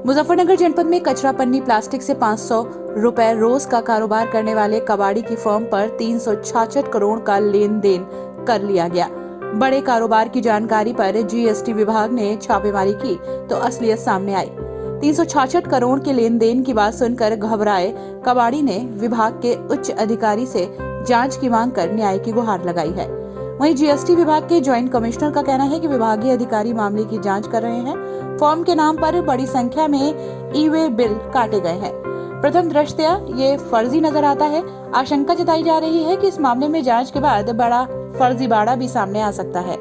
मुजफ्फरनगर जनपद में कचरा पन्नी प्लास्टिक से 500 रुपए रोज का कारोबार करने वाले कबाड़ी की फर्म पर 366 करोड़ का लेन देन कर लिया गया। बड़े कारोबार की जानकारी पर जीएसटी विभाग ने छापेमारी की तो असलियत सामने आई। 366 करोड़ के लेन देन की बात सुनकर घबराए कबाड़ी ने विभाग के उच्च अधिकारी से जांच की मांग कर न्याय की गुहार लगाई है। वहीं जीएसटी विभाग के ज्वाइंट कमिश्नर का कहना है कि विभागीय अधिकारी मामले की जांच कर रहे हैं। फॉर्म के नाम पर बड़ी संख्या में ई-वे बिल काटे गए हैं। प्रथम दृष्टया ये फर्जी नजर आता है। आशंका जताई जा रही है कि इस मामले में जांच के बाद बड़ा फर्जीवाड़ा भी सामने आ सकता है।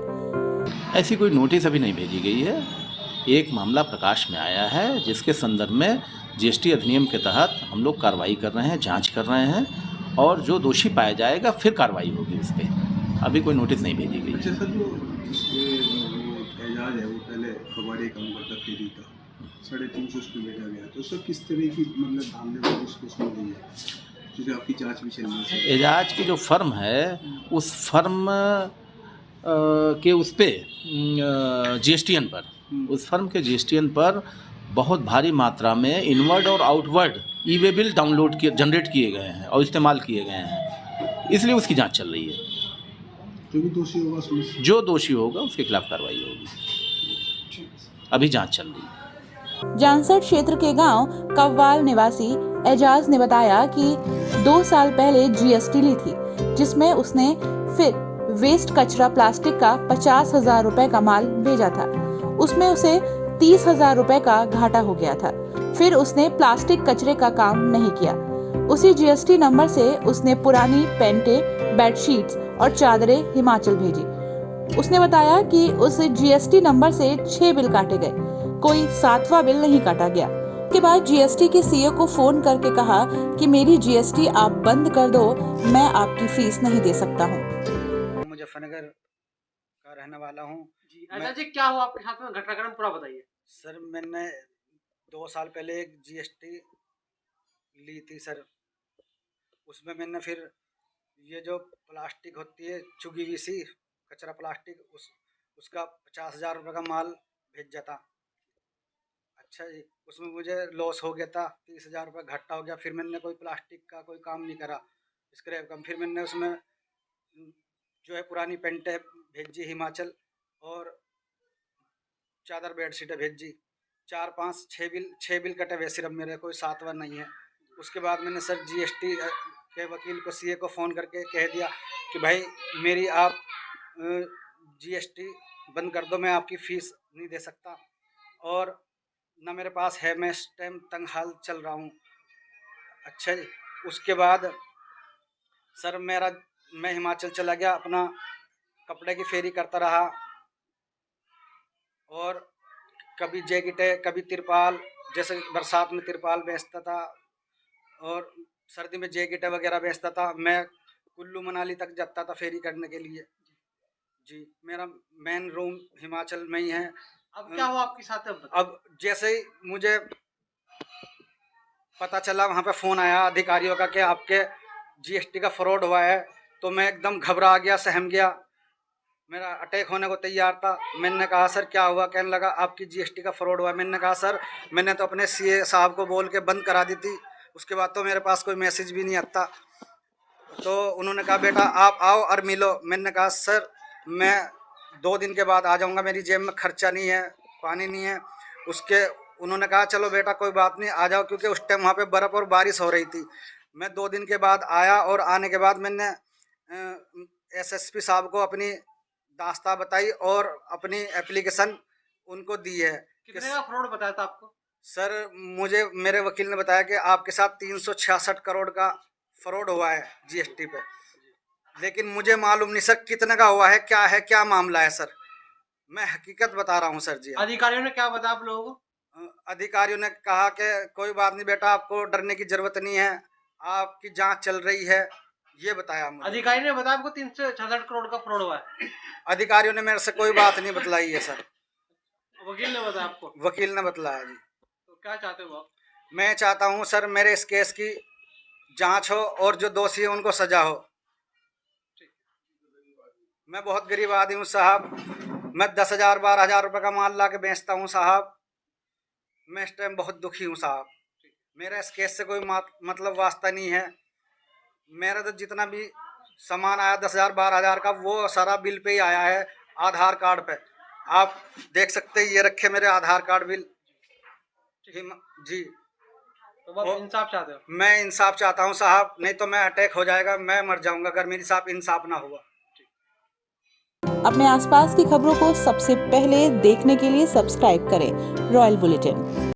ऐसी कोई नोटिस अभी नहीं भेजी गई है। एक मामला प्रकाश में आया है जिसके संदर्भ में जीएसटी अधिनियम के तहत हम लोग कार्रवाई कर रहे हैं, जांच कर रहे हैं और जो दोषी पाया जाएगा फिर कार्रवाई होगी उस पर। अभी कोई नोटिस नहीं भेजी गई। अच्छा सर, जो एजाज है वो पहले कबाड़ी काम करता फेरी का 350 उसको भेजा गया, तो सर किस तरह की मतलब धांधली उसको उसमें दी है, क्योंकि आपकी जांच भी चल रही है। एजाज की जो फर्म है उस फर्म के उस पर जीएसटीएन पर उस फर्म के जीएसटीएन पर बहुत भारी मात्रा में इनवर्ड और आउटवर्ड ई-वे बिल जनरेट किए गए हैं और इस्तेमाल किए गए हैं, इसलिए उसकी जांच चल रही है। जो दोषी होगा उसके खिलाफ कार्रवाई होगी। अभी जांच चल रही है। जानसठ क्षेत्र के गांव कव्वाल निवासी एजाज ने बताया कि 2 साल पहले जीएसटी ली थी, जिसमें उसने फिर वेस्ट कचरा प्लास्टिक का 50,000 रुपए का माल भेजा था। उसमें उसे 30,000 रुपए का घाटा हो गया था। फिर उसने प्लास्टिक कचरे का काम नहीं किया। उसी जीएसटी नंबर से उसने पुरानी पेंटे, बेडशीट्स और चादरें हिमाचल भेजी। उसने बताया कि उस जीएसटी नंबर से 6 बिल काटे गए, कोई 7वां बिल नहीं काटा गया। के बाद जीएसटी के सीईओ को फोन करके कहा कि मेरी जीएसटी आप बंद कर दो, मैं आपकी फीस नहीं दे सकता हूँ। मुजफ्फरनगर का रहने वाला हूँ जी। अच्छा जी, क्या हुआ आपके साथ में घटनाक्रम पूरा बताइए। सर, मैंने 2 साल पहले एक जीएसटी ली थी सर। उसमें मैंने फिर ये जो प्लास्टिक होती है चुगी हुई सी कचरा प्लास्टिक, उसका 50,000 रुपये का माल भेजा था। अच्छा जी, उसमें मुझे लॉस हो गया था, 30,000 रुपये घाटा हो गया। फिर मैंने कोई प्लास्टिक का कोई काम नहीं करा, स्क्रैप का। फिर मैंने उसमें जो है पुरानी पेंटें भेजी हिमाचल और चादर बेडशीटें भेजी। 4 5 6 बिल कटे हुए सिर्फ मेरे, कोई 7वां नहीं है। उसके बाद मैंने सर जीएसटी के वकील को सीए को फ़ोन करके कह दिया कि भाई मेरी आप जीएसटी बंद कर दो, मैं आपकी फ़ीस नहीं दे सकता और ना मेरे पास है, मैं इस टाइम तंग हाल चल रहा हूँ। अच्छा जी, उसके बाद सर मैं हिमाचल चला गया, अपना कपड़े की फेरी करता रहा और कभी जैकेटें, कभी तिरपाल, जैसे बरसात में तिरपाल बेचता था और सर्दी में जैकेटें वगैरह बेचता था। मैं कुल्लू मनाली तक जाता था फेरी करने के लिए। जी, मेरा मेन रूम हिमाचल में ही है। अब क्या हुआ आपके साथ में? अब जैसे ही मुझे पता चला, वहाँ पे फ़ोन आया अधिकारियों का कि आपके जीएसटी का फ्रॉड हुआ है, तो मैं एकदम घबरा गया, सहम गया, मेरा अटैक होने को तैयार था। मैंने कहा सर क्या हुआ? कहने लगा आपकी जीएसटी का फ्रॉड हुआ। मैंने कहा सर मैंने तो अपने सीए साहब को बोल के बंद करा दी थी, उसके बाद तो मेरे पास कोई मैसेज भी नहीं आता। तो उन्होंने कहा बेटा आप आओ और मिलो। मैंने कहा सर मैं 2 दिन के बाद आ जाऊंगा, मेरी जेब में खर्चा नहीं है, पानी नहीं है। उसके उन्होंने कहा चलो बेटा कोई बात नहीं, आ जाओ, क्योंकि उस टाइम वहाँ पे बर्फ़ और बारिश हो रही थी। मैं 2 दिन के बाद आया और आने के बाद मैंने एसएसपी साहब को अपनी दास्तां बताई और अपनी एप्लीकेशन उनको दी है। कितने का फ्रॉड बताया था आपको? सर मुझे मेरे वकील ने बताया कि आपके साथ 366 करोड़ का फ्रॉड हुआ है जीएसटी पे, लेकिन मुझे मालूम नहीं सर कितने का हुआ है, क्या मामला है सर, मैं हकीकत बता रहा हूँ सर जी। अधिकारियों ने क्या बताया आप लोगों को? अधिकारियों ने कहा कि कोई बात नहीं बेटा, आपको डरने की जरूरत नहीं है, आपकी जांच चल रही है, ये बताया मुझे। अधिकारी ने बताया आपको 366 करोड़ का फ्रॉड हुआ है? अधिकारियों ने मेरे से कोई बात नहीं बतलाई है सर। वकील ने बताया आपको? वकील ने बतलाया जी। तो क्या चाहते हो आप? मैं चाहता हूँ सर मेरे इस केस की जांच हो और जो दोषी है उनको सजा हो। मैं बहुत गरीब आदमी हूँ साहब, मैं 10,000 12,000 रुपये का माल ला के बेचता हूँ साहब, मैं इस टाइम बहुत दुखी हूँ साहब। मेरा इस केस से कोई मतलब वास्ता नहीं है। मेरा तो जितना भी सामान आया 10,000 12,000 का, वो सारा बिल पे ही आया है, आधार कार्ड पे। आप देख सकते हैं, ये रखे मेरे आधार कार्ड बिल जी। तो आप इंसाफ चाहते हो? मैं इंसाफ चाहता हूँ साहब, नहीं तो मैं अटैक हो जाएगा, मैं मर जाऊंगा अगर मेरी साहब इंसाफ ना हुआ। अपने आसपास की खबरों को सबसे पहले देखने के लिए सब्सक्राइब करें रॉयल बुलेटिन।